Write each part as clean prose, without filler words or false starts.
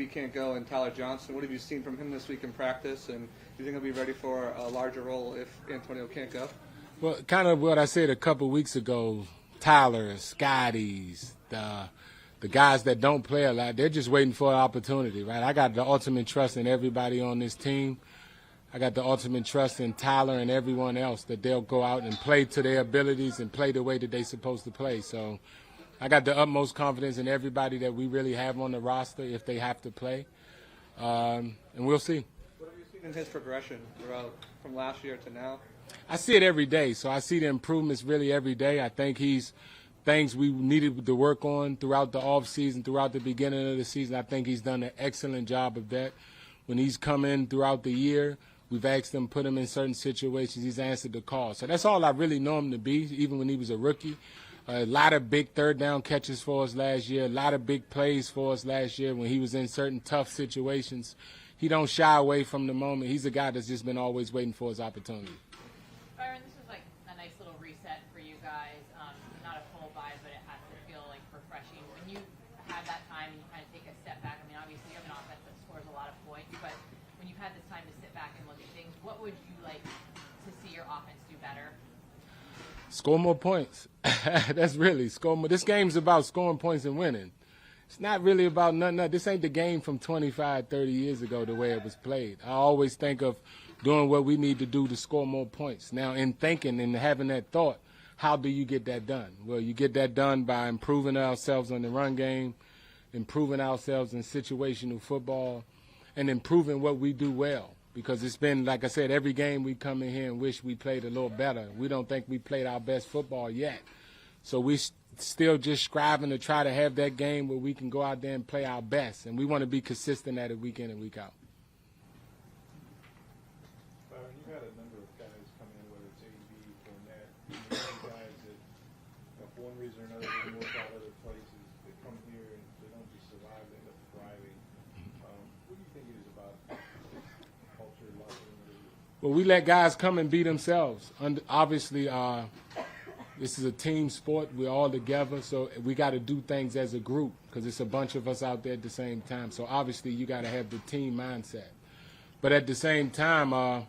can't go, and Tyler Johnson. What have you seen from him this week in practice, and do you think he'll be ready for a larger role if Antonio can't go? Well, kind of what I said a couple weeks ago, Tyler, Scotty's, the guys that don't play a lot, they're just waiting for an opportunity, right? I got the ultimate trust in everybody on this team. I got the ultimate trust in Tyler and everyone else that they'll go out and play to their abilities and play the way that they're supposed to play. So I got the utmost confidence in everybody that we really have on the roster if they have to play, and we'll see. What have you seen in his progression throughout from last year to now? I see it every day, so I see the improvements really every day. I think he's things we needed to work on throughout the offseason, throughout the beginning of the season. I think he's done an excellent job of that. When he's come in throughout the year, we've asked him, put him in certain situations. He's answered the call. So that's all I really know him to be, even when he was a rookie. A lot of big third-down catches for us last year, a lot of big plays for us last year when he was in certain tough situations. He don't shy away from the moment. He's a guy that's just been always waiting for his opportunity. Byron, this was like a nice little reset for you guys. Not a full buy, but it has to feel like refreshing. When you have that time and you kind of take a step back, I mean, obviously you have an offense that scores a lot of points, but when you've had this time to sit back and look at things, what would you like to see your offense do better? Score more points. That's really score more. This game's about scoring points and winning. It's not really about nothing else. This ain't the game from 25, 30 years ago the way it was played. I always think of doing what we need to do to score more points. Now, in thinking and having that thought, how do you get that done? Well, you get that done by improving ourselves on the run game, improving ourselves in situational football, and improving what we do well. Because it's been, like I said, every game we come in here and wish we played a little better. We don't think we played our best football yet. So we still just striving to try to have that game where we can go out there and play our best. And we want to be consistent at it week in and week out. Byron, you've had a number of guys come in, whether it's AB, Fournette, guys that, for one reason or another, didn't work out other places. They come here and they don't just survive, they end up thriving. What do you think it is about culture, locker room? Well, we let guys come and be themselves. Obviously, this is a team sport. We're all together, so we got to do things as a group because it's a bunch of us out there at the same time. So obviously, you got to have the team mindset. But at the same time, I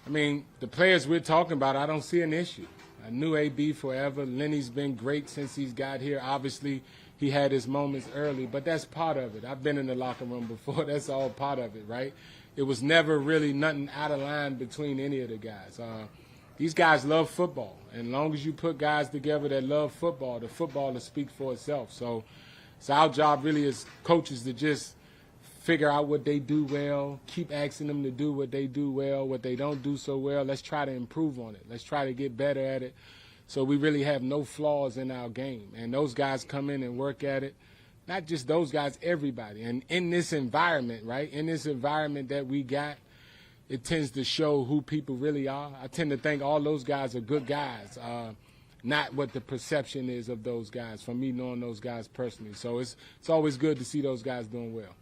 mean, the players we're talking about, I don't see an issue. I knew AB forever. Lenny's been great since he's got here. Obviously, he had his moments early, but that's part of it. I've been in the locker room before. That's all part of it, right? It was never really nothing out of line between any of the guys. These guys love football, and as long as you put guys together that love football, the football will speak for itself. So it's our job really as coaches to just figure out what they do well, keep asking them to do what they do well, what they don't do so well. Let's try to improve on it. Let's try to get better at it so we really have no flaws in our game. And those guys come in and work at it. Not just those guys, everybody. And in this environment, right, in this environment that we got, it tends to show who people really are. I tend to think all those guys are good guys, not what the perception is of those guys, from me knowing those guys personally. So it's always good to see those guys doing well.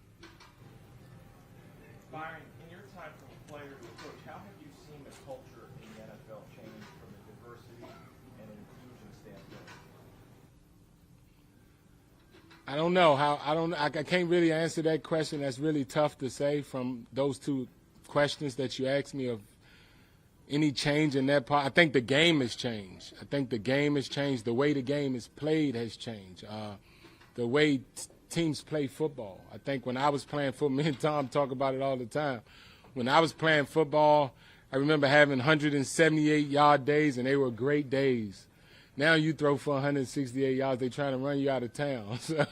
Byron, in your time from player to coach, how have you seen the culture in the NFL change from a diversity and an inclusion standpoint? I don't know I can't really answer that question. That's really tough to say from those two questions that you asked me of any change in that part. I think the game has changed. The way the game is played has changed. The way teams play football. I think when I was playing football, me and Tom talk about it all the time. When I was playing football, I remember having 178-yard days, and they were great days. Now you throw for 168 yards, they're trying to run you out of town. So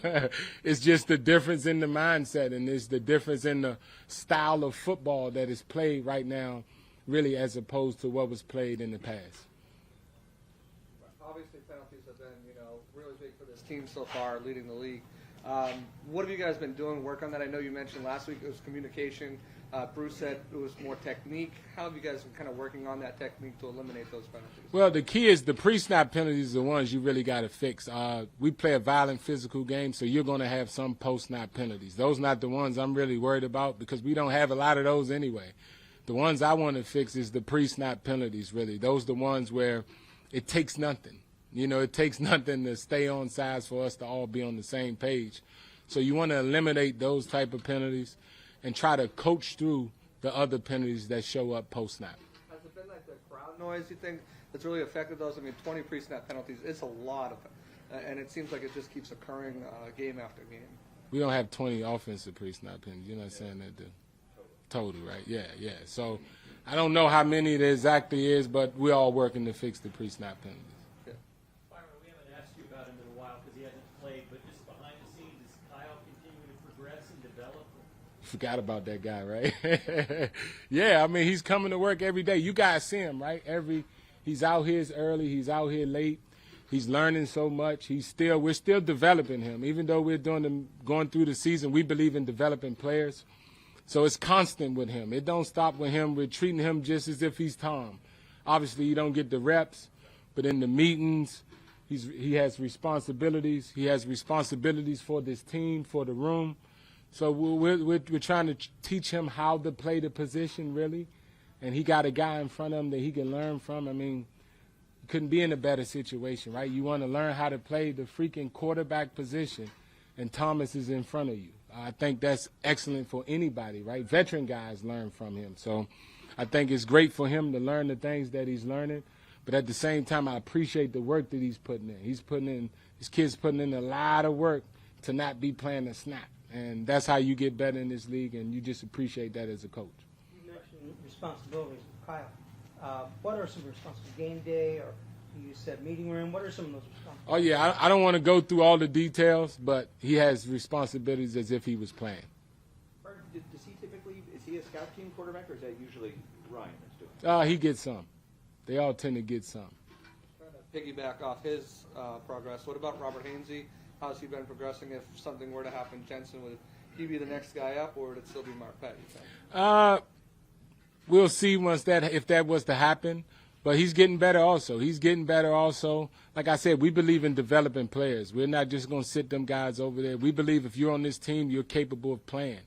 it's just the difference in the mindset, and it's the difference in the style of football that is played right now, really, as opposed to what was played in the past. Obviously, penalties have been, really big for this team so far, leading the league. What have you guys been doing? Work on that? I know you mentioned last week it was communication. Bruce said it was more technique. How have you guys been kind of working on that technique to eliminate those penalties? Well, the key is the pre-snap penalties are the ones you really got to fix. We play a violent, physical game, so you're going to have some post-snap penalties. Those are not the ones I'm really worried about because we don't have a lot of those anyway. The ones I want to fix is the pre-snap penalties, really. Those are the ones where it takes nothing. It takes nothing to stay on sides for us to all be on the same page. So you want to eliminate those type of penalties and try to coach through the other penalties that show up post-snap. Has it been like the crowd noise, you think, that's really affected those? I mean, 20 pre-snap penalties, it's a lot of it. And it seems like it just keeps occurring game after game. We don't have 20 offensive pre-snap penalties. You're not saying that, dude? Total, right? Yeah. So I don't know how many it exactly is, but we're all working to fix the pre-snap penalties. Byron, we haven't asked you about him in a while because he hasn't played, but just behind the scenes, is Kyle continuing to progress and develop? Forgot about that guy, right? Yeah, I mean, he's coming to work every day. You guys see him, right? He's out here early, he's out here late. He's learning so much. We're still developing him. Even though we're going through the season, we believe in developing players. So it's constant with him. It don't stop with him. We're treating him just as if he's Tom. Obviously, you don't get the reps, but in the meetings, he has responsibilities. He has responsibilities for this team, for the room. So we're trying to teach him how to play the position, really. And he got a guy in front of him that he can learn from. I mean, you couldn't be in a better situation, right? You want to learn how to play the freaking quarterback position, and Thomas is in front of you. I think that's excellent for anybody, right? Veteran guys learn from him. So I think it's great for him to learn the things that he's learning. But at the same time, I appreciate the work that he's putting in. His kid's putting in a lot of work to not be playing a snap. And that's how you get better in this league, and you just appreciate that as a coach. You mentioned responsibilities with Kyle. What are some responsibilities? Game day, or you said meeting room. What are some of those responsibilities? Oh, yeah, I don't want to go through all the details, but he has responsibilities as if he was playing. Does he typically, is he a scout team quarterback, or is that usually Ryan that's doing it? He gets some. They all tend to get some. Trying to piggyback off his progress, what about Robert Hainsey? How's he been progressing? If something were to happen, Jensen, would he be the next guy up, or would it still be Marpet, you think? We'll see if that was to happen. But he's getting better also. Like I said, we believe in developing players. We're not just going to sit them guys over there. We believe if you're on this team, you're capable of playing.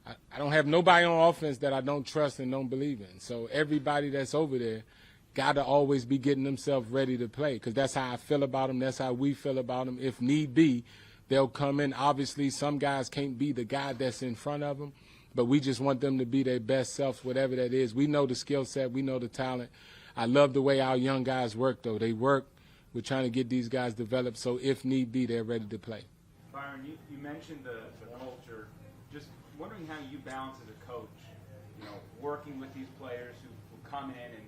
I don't have nobody on offense that I don't trust and don't believe in. So everybody that's over there got to always be getting themselves ready to play, because that's how I feel about them. That's how we feel about them. If need be, they'll come in. Obviously, some guys can't be the guy that's in front of them, but we just want them to be their best selves, whatever that is. We know the skill set. We know the talent. I love the way our young guys work, though. They work. We're trying to get these guys developed, so if need be, they're ready to play. Byron, you mentioned the culture. Just wondering how you balance as a coach, working with these players who come in and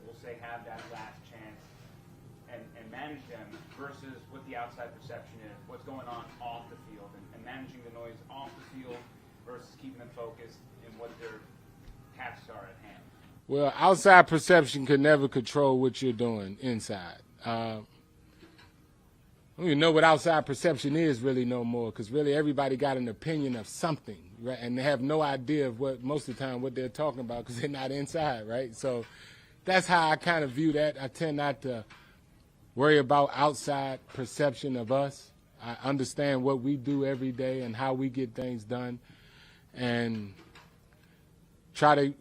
we'll say have that last chance and manage them versus what the outside perception is, what's going on off the field, and managing the noise off the field versus keeping them focused in what their tasks are at hand. Well, outside perception could never control what you're doing inside. I don't even know what outside perception is really no more, because really everybody got an opinion of something, right? And they have no idea of most of the time what they're talking about because they're not inside, right? So that's how I kind of view that. I tend not to worry about outside perception of us. I understand what we do every day and how we get things done, and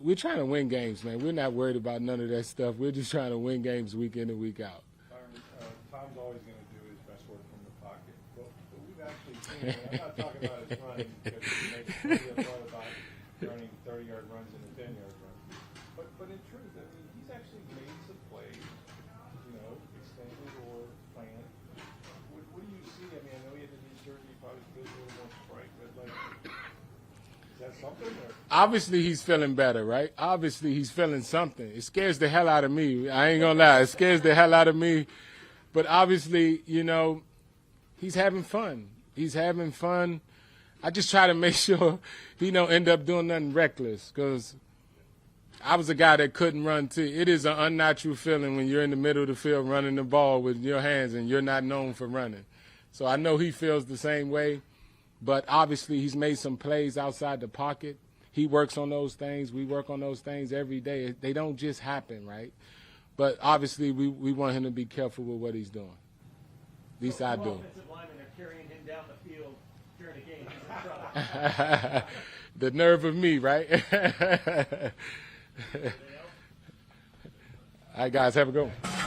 we're trying to win games, man. We're not worried about none of that stuff. We're just trying to win games week in and week out. Tom's always going to do his best work from the pocket. But we've actually seen, I'm not talking about his running, because he makes plenty of fun about running 30-yard runs and a 10-yard run. But in truth, I mean, he's actually made some plays, extended or planned. What do you see? I mean, I know he had the knee surgery, probably feels a little more strike, but is that something? Or? Obviously, he's feeling better, right? Obviously, he's feeling something. It scares the hell out of me. I ain't going to lie. It scares the hell out of me. But obviously, he's having fun. He's having fun. I just try to make sure he don't end up doing nothing reckless, because I was a guy that couldn't run too. It is an unnatural feeling when you're in the middle of the field running the ball with your hands and you're not known for running. So I know he feels the same way. But obviously, he's made some plays outside the pocket. He works on those things. We work on those things every day. They don't just happen, right? But obviously, we want him to be careful with what he's doing. At least I do. Offensive linemen are carrying him down the field during a game. He's in trouble. The nerve of me, right? All right, guys, have a good one.